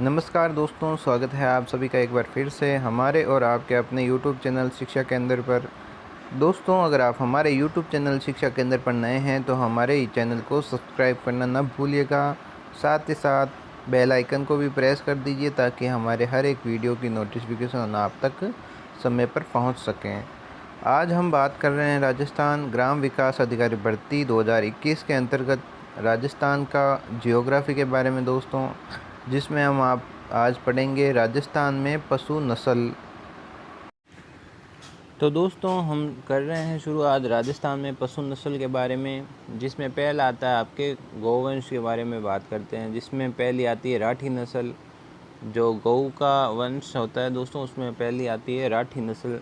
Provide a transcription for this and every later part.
नमस्कार दोस्तों, स्वागत है आप सभी का एक बार फिर से हमारे और आपके अपने यूट्यूब चैनल शिक्षा केंद्र पर। दोस्तों, अगर आप हमारे यूट्यूब चैनल शिक्षा केंद्र पर नए हैं तो हमारे ही चैनल को सब्सक्राइब करना न भूलिएगा। साथ ही साथ बेल आइकन को भी प्रेस कर दीजिए ताकि हमारे हर एक वीडियो की नोटिफिकेशन आप तक समय पर पहुंच सकें। आज हम बात कर रहे हैं राजस्थान ग्राम विकास अधिकारी भर्ती 2021 के अंतर्गत राजस्थान का जियोग्राफी के बारे में दोस्तों, जिसमें हम आप आज पढ़ेंगे राजस्थान में पशु नस्ल। तो दोस्तों, हम कर रहे हैं शुरू आज राजस्थान में पशु नस्ल के बारे में, जिसमें पहला आता है आपके गौवंश के बारे में बात करते हैं। जिसमें पहली आती है राठी नस्ल, जो गऊ का वंश होता है दोस्तों, उसमें पहली आती है राठी नस्ल।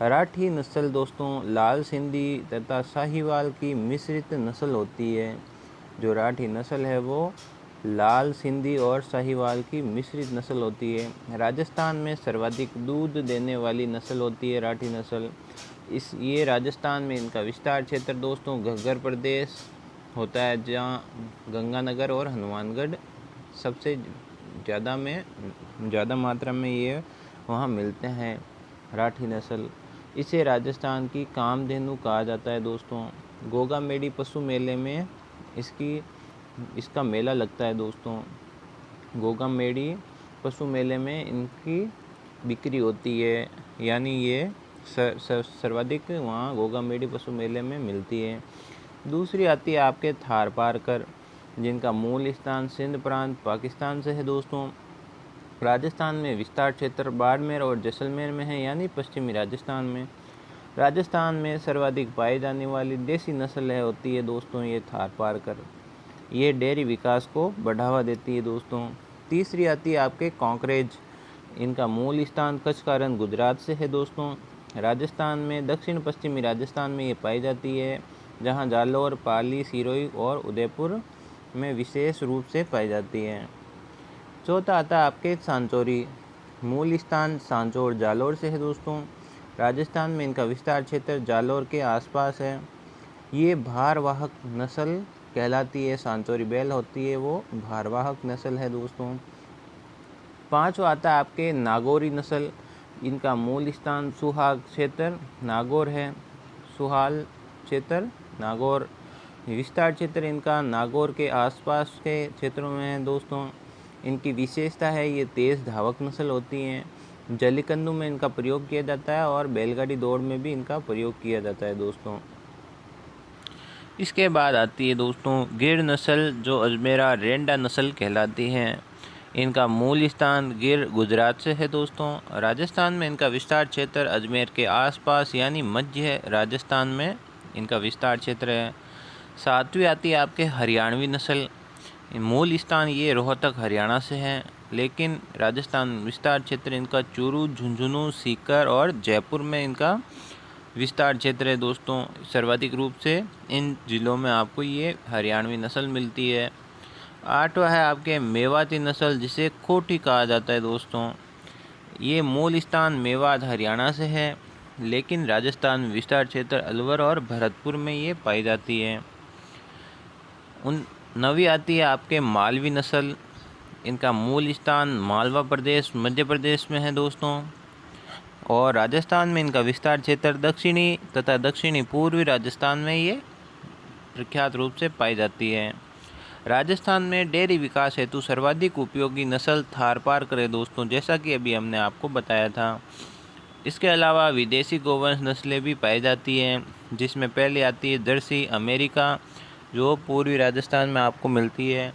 राठी नस्ल दोस्तों लाल सिंधी तथा साहिवाल की मिश्रित नस्ल होती है। जो राठी नस्ल है वो लाल सिंधी और साहिवाल की मिश्रित नस्ल होती है। राजस्थान में सर्वाधिक दूध देने वाली नस्ल होती है राठी नस्ल। ये राजस्थान में इनका विस्तार क्षेत्र दोस्तों घग्गर प्रदेश होता है, जहाँ गंगानगर और हनुमानगढ़ सबसे ज़्यादा मात्रा में ये वहाँ मिलते हैं राठी नस्ल। इसे राजस्थान की कामधेनु कहा जाता है दोस्तों। गोगा मेडी पशु मेले में इसका मेला लगता है दोस्तों। गोगा मेडी पशु मेले में इनकी बिक्री होती है, यानी ये सर्वाधिक वहाँ गोगा मेडी पशु मेले में मिलती है। दूसरी आती है आपके थारपारकर, जिनका मूल स्थान सिंध प्रांत पाकिस्तान से है दोस्तों। राजस्थान में विस्तार क्षेत्र बाड़मेर और जैसलमेर में है, यानी पश्चिमी राजस्थान में। राजस्थान में सर्वाधिक पाई जाने वाली देसी नस्ल होती है दोस्तों ये थारपारकर। ये डेयरी विकास को बढ़ावा देती है दोस्तों। तीसरी आती है आपके कॉन्करेज, इनका मूल स्थान कच्छ का रण गुजरात से है दोस्तों। राजस्थान में दक्षिण पश्चिमी राजस्थान में ये पाई जाती है, जहाँ जालौर, पाली, सिरोही और उदयपुर में विशेष रूप से पाई जाती है। चौथा आता है आपके सांचौरी, मूल स्थान सांचौर जालौर से है दोस्तों। राजस्थान में इनका विस्तार क्षेत्र जालौर के आसपास है। ये भारवाहक नस्ल कहलाती है, सांचौरी बैल होती है वो भारवाहक नस्ल है दोस्तों। पांचवा आता है आपके नागौरी नस्ल, इनका मूल स्थान सुहाग क्षेत्र नागौर है। सुहाल क्षेत्र नागौर, विस्तार क्षेत्र इनका नागौर के आसपास के क्षेत्रों में है दोस्तों। इनकी विशेषता है ये तेज़ धावक नस्ल होती हैं। जलीकंदू में इनका प्रयोग किया जाता है और बैलगाड़ी दौड़ में भी इनका प्रयोग किया जाता है दोस्तों। इसके बाद आती है दोस्तों गिर नस्ल, जो अजमेरा रेंडा नस्ल कहलाती है। इनका मूल स्थान गिर गुजरात से है दोस्तों। राजस्थान में इनका विस्तार क्षेत्र अजमेर के आसपास यानी मध्य राजस्थान में इनका विस्तार क्षेत्र है। सातवीं आती है आपके हरियाणवी नस्ल, मूल स्थान ये रोहतक हरियाणा से है, लेकिन राजस्थान विस्तार क्षेत्र इनका चूरू, झुंझुनू, सीकर और जयपुर में इनका विस्तार क्षेत्र है दोस्तों। सर्वाधिक रूप से इन ज़िलों में आपको ये हरियाणवी नस्ल मिलती है। आठवां है आपके मेवाती नस्ल, जिसे कोठी कहा जाता है दोस्तों। ये मूल स्थान मेवात हरियाणा से है, लेकिन राजस्थान में विस्तार क्षेत्र अलवर और भरतपुर में ये पाई जाती है। नवी आती है आपके मालवी नस्ल, इनका मूल स्थान मालवा प्रदेश मध्य प्रदेश में है दोस्तों। और राजस्थान में इनका विस्तार क्षेत्र दक्षिणी तथा दक्षिणी पूर्वी राजस्थान में ये प्रख्यात रूप से पाई जाती है। राजस्थान में डेयरी विकास हेतु सर्वाधिक उपयोगी नस्ल थारपारकर है दोस्तों, जैसा कि अभी हमने आपको बताया था। इसके अलावा विदेशी गोवंश नस्लें भी पाई जाती हैं, जिसमें पहले आती है जर्सी अमेरिका, जो पूर्वी राजस्थान में आपको मिलती है।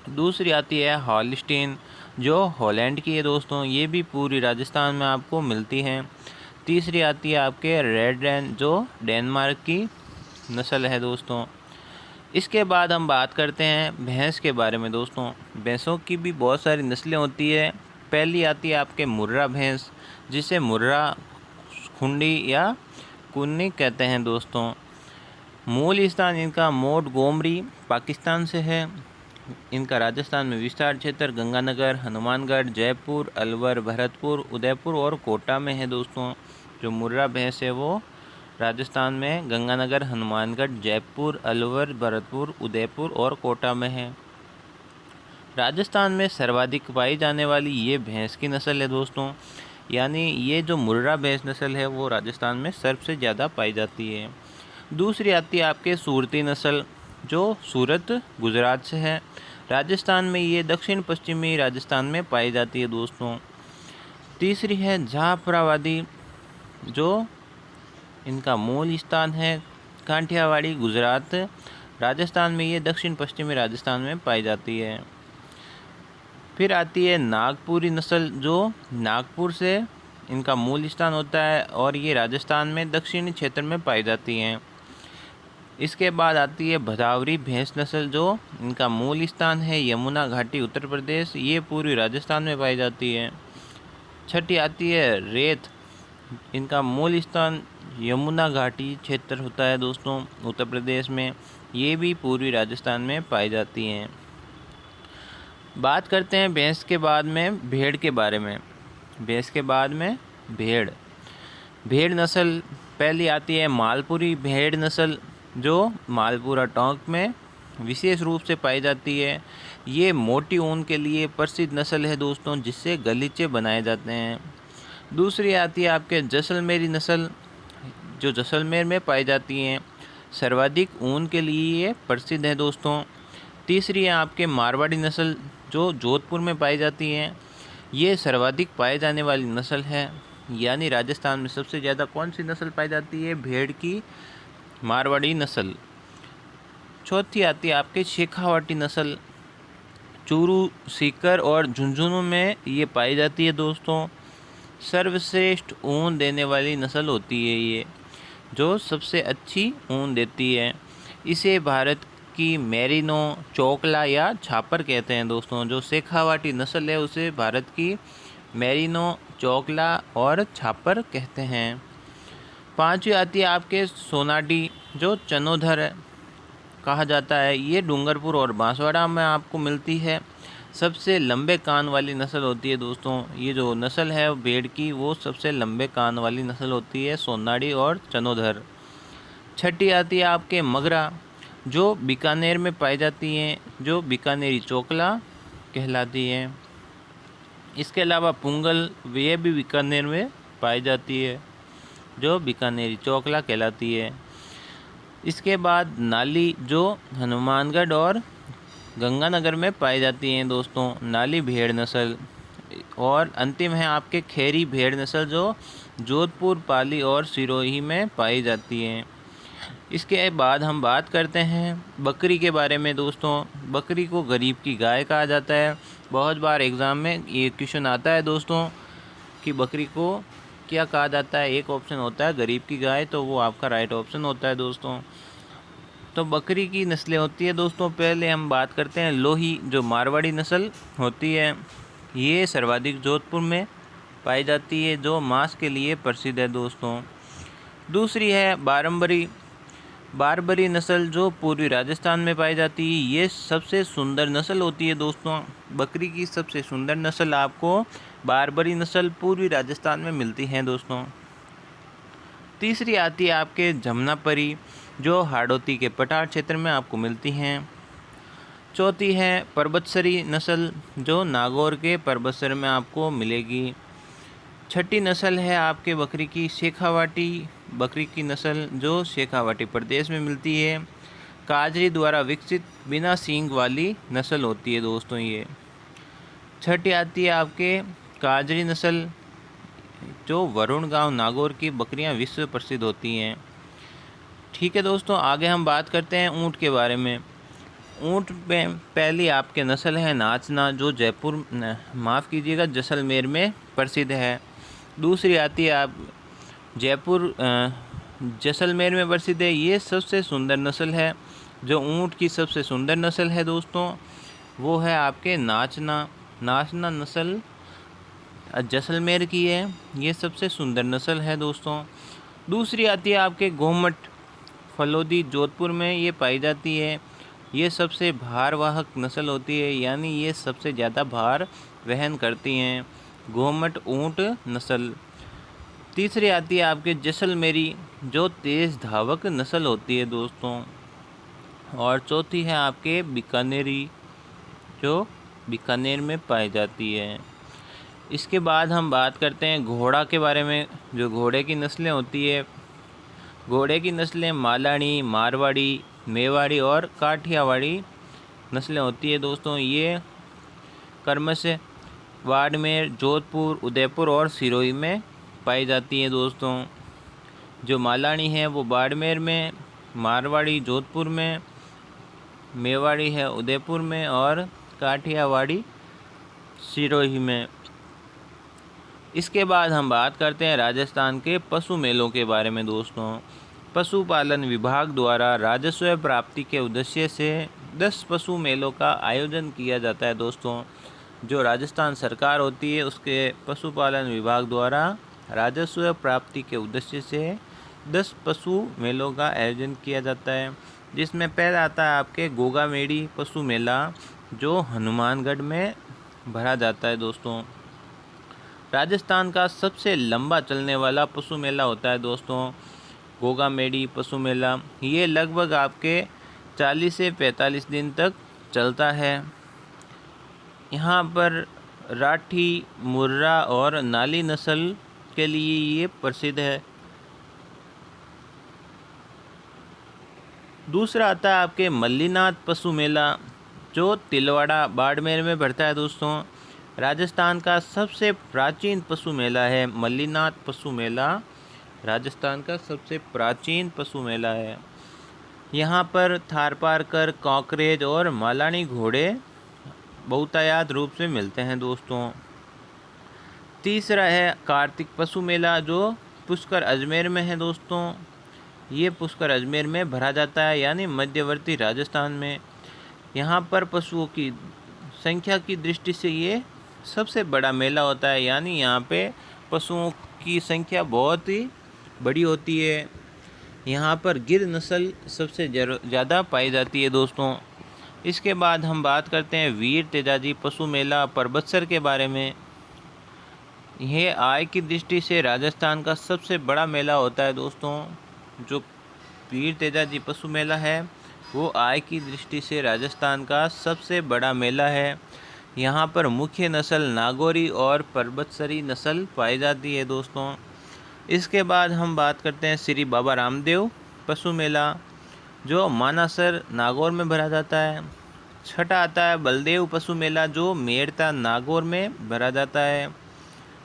दूसरी आती है हॉलस्टीन, जो हॉलैंड की है दोस्तों, ये भी पूरी राजस्थान में आपको मिलती हैं। तीसरी आती है आपके रेड रैन, जो डेनमार्क की नस्ल है दोस्तों। इसके बाद हम बात करते हैं भैंस के बारे में दोस्तों। भैंसों की भी बहुत सारी नस्लें होती है। पहली आती है आपके मुर्रा भैंस, जिसे मुर्रा, खुंडी या कुन्नी कहते हैं दोस्तों। मूल स्थान इनका मोट गोमरी पाकिस्तान से है। इनका राजस्थान में विस्तार क्षेत्र गंगानगर, हनुमानगढ़, जयपुर, अलवर, भरतपुर, उदयपुर और कोटा में है दोस्तों। जो मुर्रा भैंस है वो राजस्थान में गंगानगर, हनुमानगढ़, जयपुर, अलवर, भरतपुर, उदयपुर और कोटा में है। राजस्थान में सर्वाधिक पाई जाने वाली ये भैंस की नस्ल है दोस्तों, यानी ये जो मुर्रा भैंस नस्ल है वो राजस्थान में सबसे ज़्यादा पाई जाती है। दूसरी आती है आपके सूरती नस्ल, जो सूरत गुजरात से है। राजस्थान में ये दक्षिण पश्चिमी राजस्थान में पाई जाती है दोस्तों। तीसरी है जाफराबादी, जो इनका मूल स्थान है काठियावाड़ी गुजरात। राजस्थान में ये दक्षिण पश्चिमी राजस्थान में पाई जाती है। फिर आती है नागपुरी नस्ल, जो नागपुर से इनका मूल स्थान होता है और ये राजस्थान में दक्षिणी क्षेत्र में पाई जाती हैं। इसके बाद आती है भदावरी भैंस नस्ल, जो इनका मूल स्थान है यमुना घाटी उत्तर प्रदेश, ये पूर्वी राजस्थान में पाई जाती है। छठी आती है रेत, इनका मूल स्थान यमुना घाटी क्षेत्र होता है दोस्तों उत्तर प्रदेश में, ये भी पूर्वी राजस्थान में पाई जाती हैं। बात करते हैं भैंस के बाद में भेड़ के बारे में। भैंस के बाद में भेड़ नस्ल पहली आती है मालपुरी भेड़ नस्ल, जो मालपुरा टोंक में विशेष रूप से पाई जाती है। ये मोटी ऊन के लिए प्रसिद्ध नस्ल है दोस्तों, जिससे गलीचे बनाए जाते हैं। दूसरी आती है आपके जैसलमेरी नस्ल, जो जैसलमेर में पाई जाती हैं, सर्वाधिक ऊन के लिए ये प्रसिद्ध है दोस्तों। तीसरी है आपके मारवाड़ी नस्ल, जो जोधपुर में पाई जाती हैं, ये सर्वाधिक पाए जाने वाली नस्ल है। यानी राजस्थान में सबसे ज़्यादा कौन सी नस्ल पाई जाती है? भेड़ की मारवाड़ी नस्ल। चौथी आती है आपके शेखावाटी नस्ल, चूरू, सीकर और झुंझुनू में ये पाई जाती है दोस्तों। सर्वश्रेष्ठ ऊन देने वाली नस्ल होती है ये, जो सबसे अच्छी ऊन देती है। इसे भारत की मेरिनो, चोकला या छापर कहते हैं दोस्तों। जो शेखावाटी नस्ल है उसे भारत की मेरिनो, चोकला और छापर कहते हैं। पांचवी आती है आपके सोनाडी, जो चनोधर कहा जाता है। ये डूंगरपुर और बांसवाड़ा में आपको मिलती है। सबसे लंबे कान वाली नस्ल होती है दोस्तों। ये जो नस्ल है भेड़ की, वो सबसे लंबे कान वाली नस्ल होती है, सोनाडी और चनोधर। छठी आती है आपके मगरा, जो बीकानेर में पाई जाती हैं, जो बीकानेरी चोकला कहलाती है। इसके अलावा पुंगल, वे भी बीकानेर में पाई जाती है, जो बीकानेरी चोकला कहलाती है। इसके बाद नाली, जो हनुमानगढ़ और गंगानगर में पाई जाती हैं दोस्तों, नाली भेड़ नस्ल। और अंतिम है आपके खेरी भेड़ नस्ल, जो जोधपुर, पाली और सिरोही में पाई जाती हैं। इसके बाद हम बात करते हैं बकरी के बारे में दोस्तों। बकरी को गरीब की गाय कहा जाता है। बहुत बार एग्ज़ाम में ये क्वेश्चन आता है दोस्तों कि बकरी को क्या कहा जाता है। एक ऑप्शन होता है गरीब की गाय, तो वो आपका राइट ऑप्शन होता है दोस्तों। तो बकरी की नस्लें होती है दोस्तों। पहले हम बात करते हैं लोही, जो मारवाड़ी नस्ल होती है। ये सर्वाधिक जोधपुर में पाई जाती है, जो मांस के लिए प्रसिद्ध है दोस्तों। दूसरी है बारबरी नस्ल, जो पूर्वी राजस्थान में पाई जाती है। ये सबसे सुंदर नस्ल होती है दोस्तों। बकरी की सबसे सुंदर नस्ल आपको बारबरी नस्ल पूर्वी राजस्थान में मिलती है दोस्तों। तीसरी आती है आपके जमुनापरी, जो हाड़ौती के पठार क्षेत्र में आपको मिलती हैं। चौथी है पर्वतसरी नस्ल, जो नागौर के पर्वतसर में आपको मिलेगी। छठी नस्ल है आपके बकरी की शेखावाटी बकरी की नस्ल, जो शेखावाटी प्रदेश में मिलती है। काजरी द्वारा विकसित बिना सींग वाली नस्ल होती है दोस्तों ये। छठी आती है आपके काजरी नस्ल, जो वरुण गांव नागौर की बकरियां विश्व प्रसिद्ध होती हैं। ठीक है दोस्तों, आगे हम बात करते हैं ऊँट के बारे में। ऊँट में पहली आपके नस्ल है नाचना, जो जैसलमेर में प्रसिद्ध है। दूसरी आती है आप जैसलमेर में प्रसिद्ध है। ये सबसे सुंदर नस्ल है। जो ऊँट की सबसे सुंदर नस्ल है दोस्तों, वो है आपके नाचना नस्ल जैसलमेर की है। ये सबसे सुंदर नस्ल है दोस्तों। दूसरी आती है आपके गोमट फलोदी, जोधपुर में ये पाई जाती है। ये सबसे भारवाहक नस्ल होती है, यानी ये सबसे ज़्यादा भार वहन करती हैं, गोमट ऊँट नस्ल। तीसरी आती है आपके जैसलमेरी, जो तेज़ धावक नस्ल होती है दोस्तों। और चौथी है आपके बीकानेरी, जो बीकानेर में पाई जाती है। इसके बाद हम बात करते हैं घोड़ा के बारे में। जो घोड़े की नस्लें होती है, घोड़े की नस्लें मालानी, मारवाड़ी, मेवाड़ी और काठियावाड़ी नस्लें होती है दोस्तों। ये क्रमशः बाड़मेर, जोधपुर, उदयपुर और सिरोही में पाई जाती है दोस्तों। जो मालानी है वो बाड़मेर में, मारवाड़ी जोधपुर में, मेवाड़ी है उदयपुर में और काठियावाड़ी सिरोही में। इसके बाद हम बात करते हैं राजस्थान के पशु मेलों के बारे में दोस्तों। पशुपालन विभाग द्वारा राजस्व प्राप्ति के उद्देश्य से 10 पशु मेलों का आयोजन किया जाता है दोस्तों। जो राजस्थान सरकार होती है उसके पशुपालन विभाग द्वारा राजस्व प्राप्ति के उद्देश्य से 10 पशु मेलों का आयोजन किया जाता है, जिसमें पहला आता है आपके गोगामेड़ी पशु मेला, जो हनुमानगढ़ में भरा जाता है दोस्तों। राजस्थान का सबसे लंबा चलने वाला पशु मेला होता है दोस्तों गोगामेड़ी पशु मेला। ये लगभग आपके 40 से 45 दिन तक चलता है। यहाँ पर राठी, मुर्रा और नाली नस्ल के लिए ये प्रसिद्ध है। दूसरा आता है आपके मल्लीनाथ पशु मेला, जो तिलवाड़ा बाड़मेर में पड़ता है दोस्तों। राजस्थान का सबसे प्राचीन पशु मेला है मल्लीनाथ पशु मेला। राजस्थान का सबसे प्राचीन पशु मेला है। यहाँ पर थारपारकर, कांकरेज और मालानी घोड़े बहुतायत रूप से मिलते हैं दोस्तों। तीसरा है कार्तिक पशु मेला, जो पुष्कर अजमेर में है दोस्तों। ये पुष्कर अजमेर में भरा जाता है, यानी मध्यवर्ती राजस्थान में। यहाँ पर पशुओं की संख्या की दृष्टि से ये सबसे बड़ा मेला होता है, यानी यहाँ पे पशुओं की संख्या बहुत ही बड़ी होती है। यहाँ पर गिर नस्ल सबसे ज़्यादा पाई जाती है दोस्तों। इसके बाद हम बात करते हैं वीर तेजाजी पशु मेला परबतसर के बारे में। यह आय की दृष्टि से राजस्थान का सबसे बड़ा मेला होता है दोस्तों। जो वीर तेजाजी पशु मेला है वो आय की दृष्टि से राजस्थान का सबसे बड़ा मेला है। यहाँ पर मुख्य नस्ल नागौरी और परबतसरी नस्ल पाई जाती है दोस्तों। इसके बाद हम बात करते हैं श्री बाबा रामदेव पशु मेला, जो मानासर नागौर में भरा जाता है। छठा आता है बलदेव पशु मेला, जो मेड़ता नागौर में भरा जाता है।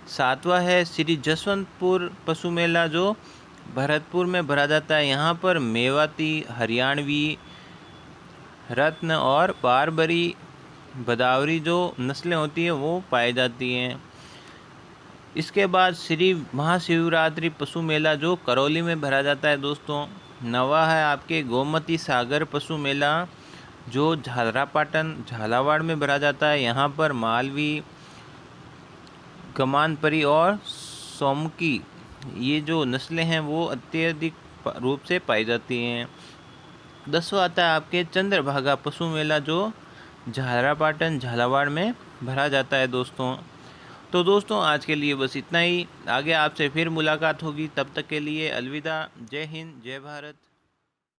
सातवां है श्री जसवंतपुर पशु मेला, जो भरतपुर में भरा जाता है। यहाँ पर मेवाती, हरियाणवी, रत्न और बारबरी, भदावरी जो नस्लें होती हैं वो पाई जाती हैं। इसके बाद श्री महाशिवरात्रि पशु मेला, जो करौली में भरा जाता है दोस्तों। नवा है आपके गोमती सागर पशु मेला, जो झालरापाटन झालावाड़ में भरा जाता है। यहाँ पर मालवी, गमानपरी और सोमकी ये जो नस्लें हैं वो अत्यधिक रूप से पाई जाती हैं। 10वां आता है आपके चंद्रभागा पशु मेला, जो झालरापाटन झालावाड़ में भरा जाता है दोस्तों। तो दोस्तों आज के लिए बस इतना ही। आगे आपसे फिर मुलाकात होगी, तब तक के लिए अलविदा। जय हिंद, जय भारत।